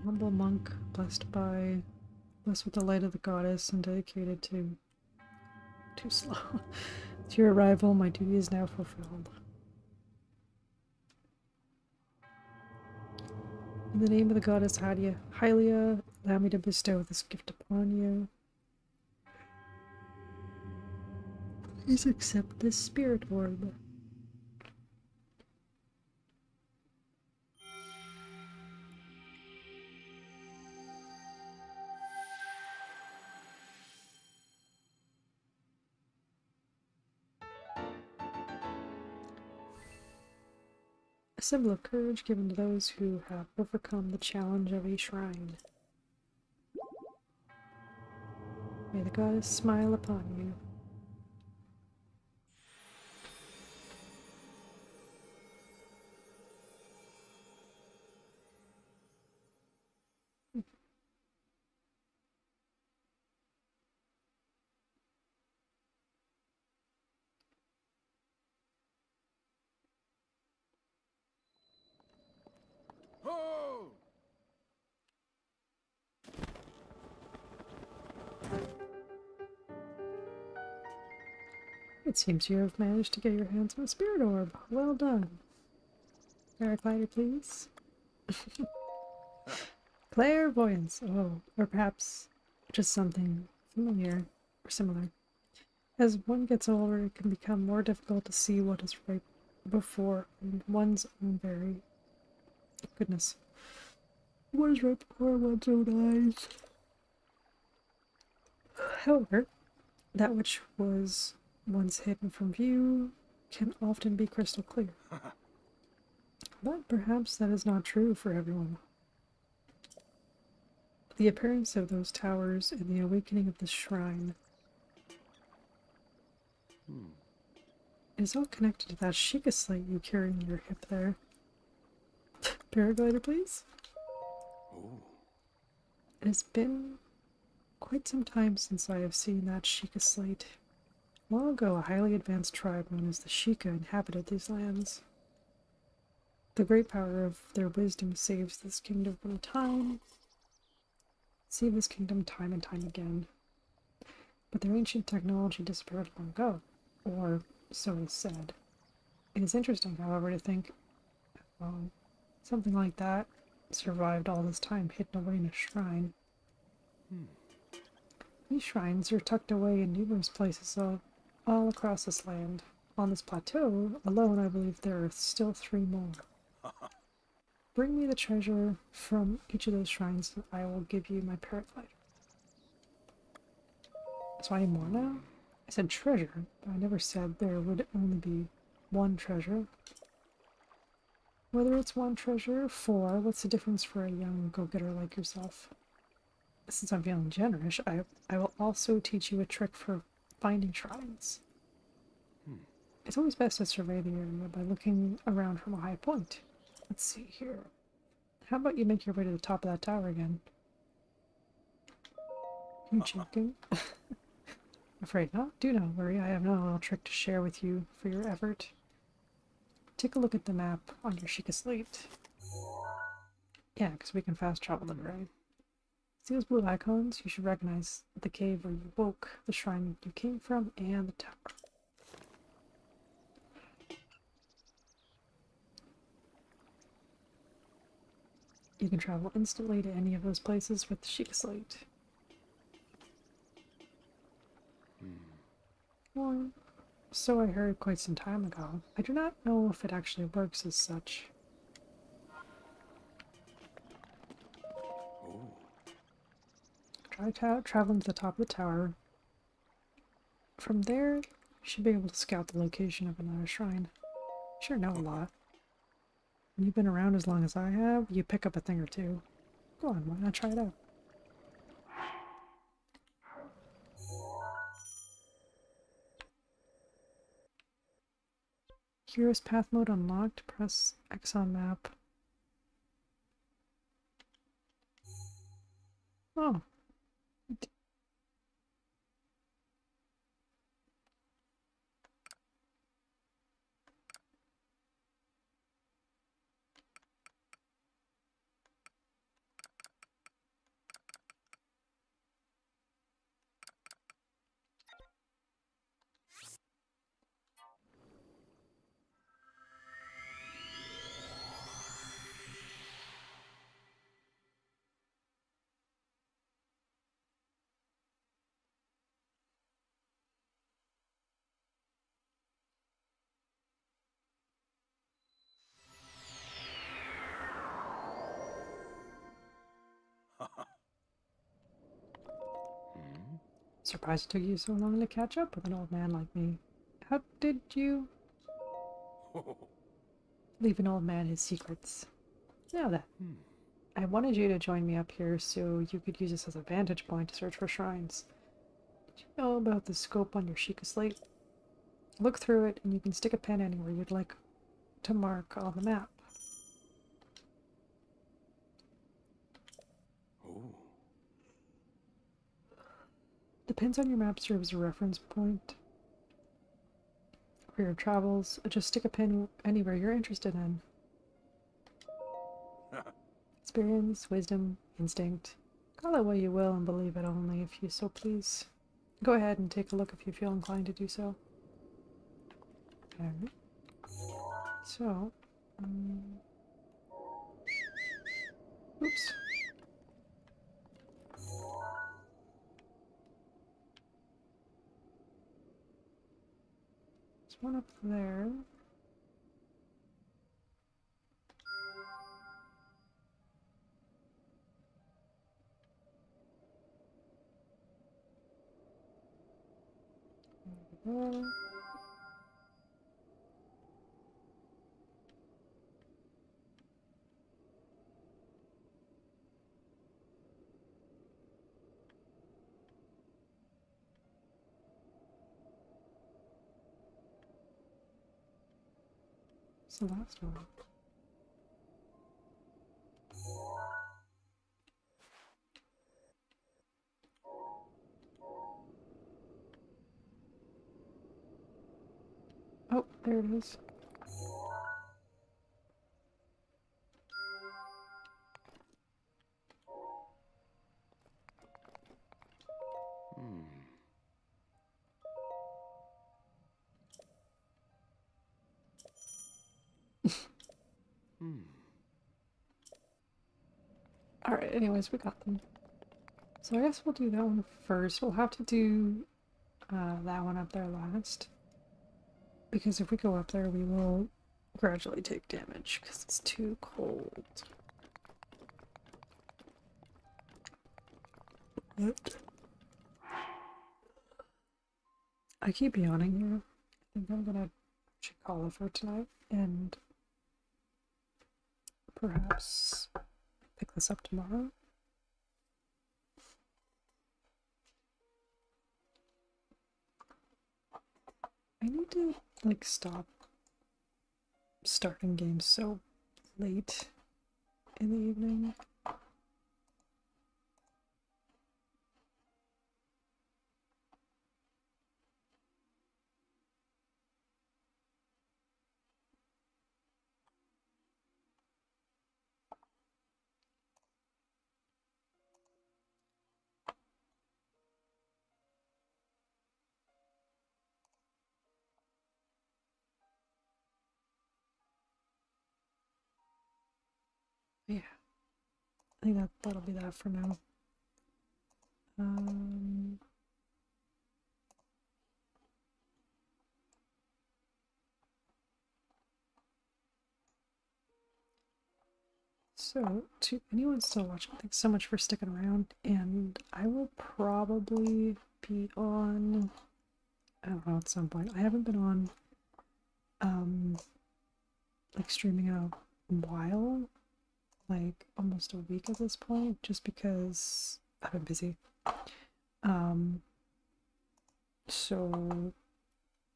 humble monk, blessed with the light of the goddess and dedicated to too slow. To your arrival, my duty is now fulfilled. In the name of the goddess Hylia, allow me to bestow this gift upon you. Please accept this spirit orb. A symbol of courage given to those who have overcome the challenge of a shrine. May the goddess smile upon you. Oh! It seems you have managed to get your hands on a spirit orb. Well done. Paraglider, please. Clairvoyance. Oh, or perhaps just something familiar or similar. As one gets older, it can become more difficult to see what is right before one's own very goodness. What is right before one's own eyes? However, that which was once hidden from view can often be crystal clear. But perhaps that is not true for everyone. The appearance of those towers and the awakening of the shrine is all connected to that Sheikah slate you carry in your hip there. Paraglider, please. Oh. It has been quite some time since I have seen that Sheikah slate. Long ago, a highly advanced tribe known as the Sheikah inhabited these lands. The great power of their wisdom saves this kingdom from time. Saved this kingdom time and time again. But their ancient technology disappeared long ago, or so it is said. It is interesting, however, to think something like that survived all this time hidden away in a shrine. These shrines are tucked away in numerous places all across this land. On this plateau alone, I believe there are still 3 more. Bring me the treasure from each of those shrines, and I will give you my paraglider. So I need more now? I said treasure, but I never said there would only be 1 treasure. Whether it's 1 treasure or 4, what's the difference for a young go-getter like yourself? Since I'm feeling generous, I will also teach you a trick for finding shrines. It's always best to survey the area by looking around from a high point. Let's see here. How about you make your way to the top of that tower again? You joking? Afraid not? Do not worry, I have no little trick to share with you for your effort. Take a look at the map on your Sheikah slate. Yeah, because we can fast travel it, right? See those blue icons? You should recognize the cave where you woke, the shrine you came from, and the tower. You can travel instantly to any of those places with the Sheikah slate. Or so I heard quite some time ago. I do not know if it actually works as such. Try traveling to the top of the tower. From there, you should be able to scout the location of another shrine. Sure know a lot. When you've been around as long as I have, you pick up a thing or two. Go on, why not try it out? Hero's path mode unlocked. Press X on map. Oh. Surprised it took you so long to catch up with an old man like me. How did you leave an old man his secrets? Now then, I wanted you to join me up here so you could use this as a vantage point to search for shrines. Did you know about the scope on your Sheikah slate? Look through it and you can stick a pen anywhere you'd like to mark on the map. Oh. The pins on your map serve as a reference point for your travels. Just stick a pin anywhere you're interested in. Experience, wisdom, instinct. Call it what you will and believe it only if you so please. Go ahead and take a look if you feel inclined to do so. Alright. So, oops. There's one up there. There. It's the last one. Oh, there it is. Alright, anyways, we got them. So I guess we'll do that one first. We'll have to do that one up there last. Because if we go up there, we will gradually take damage because it's too cold. I keep yawning here. I think I'm gonna call it for tonight and perhaps pick this up tomorrow. I need to like stop starting games so late in the evening. Yeah, I think that'll be that for now. So, to anyone still watching, thanks so much for sticking around, and I will probably be on, I don't know, at some point. I haven't been on, like, streaming in a while, like, almost a week at this point, just because I've been busy. So,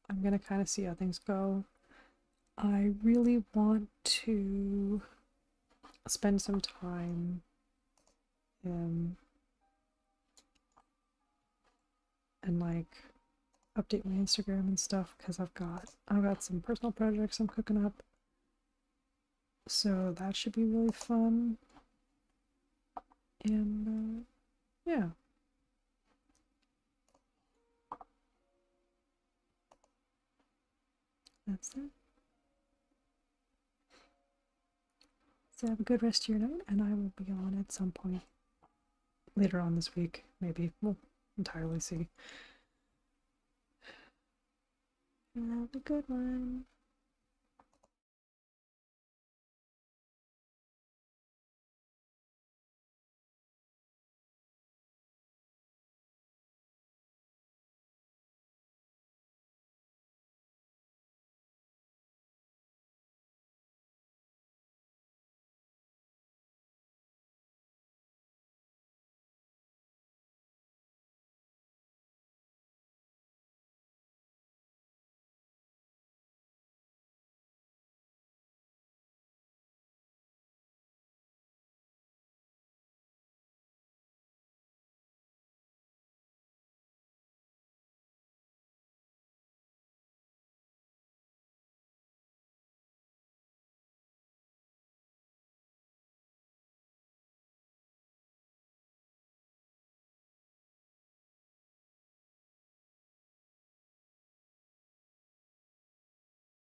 I'm gonna kind of see how things go. I really want to spend some time and like update my Instagram and stuff because I've got some personal projects I'm cooking up, so that should be really fun. And yeah, that's it. So have a good rest of your night, and I will be on at some point later on this week. Maybe we'll entirely see. Have a good one.